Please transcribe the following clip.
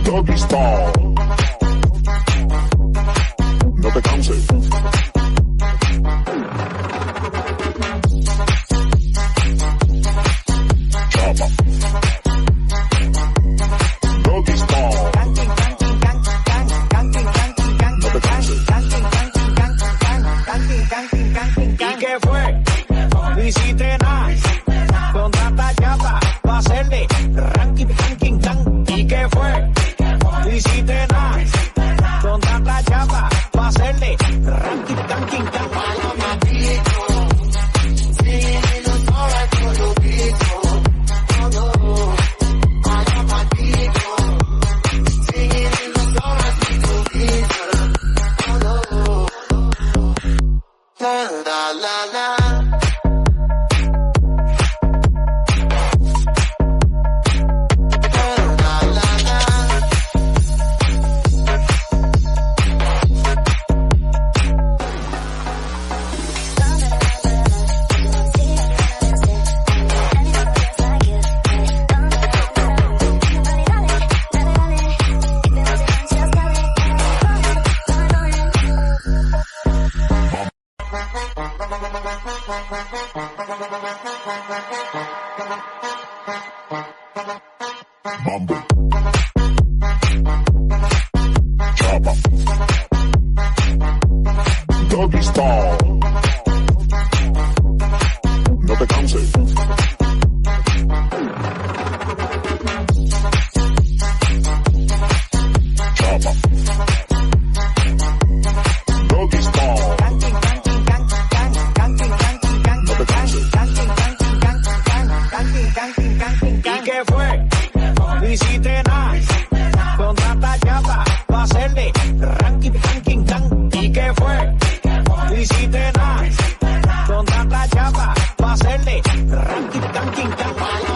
Doggy style. No te canses. Chapa. Doggy style. No te canses. ¿Y qué fue? No hiciste nada con tanta chapa pa' hacerle ranking, ranking, tan. ¿Y qué fue? No hiciste nada con tanta chapa pa' hacerle ranking, ranking, tan. Mambo. Chapa. Doggy style. No te canses. Chapa. Doggy style. No te canses. ¿Y qué fue? No hiciste nada con tanta chapa pa' hacerle ranking, ranking, tan. ¿Y qué fue? No hiciste nada con tanta chapa pa' hacerle ranking, ranking, tan.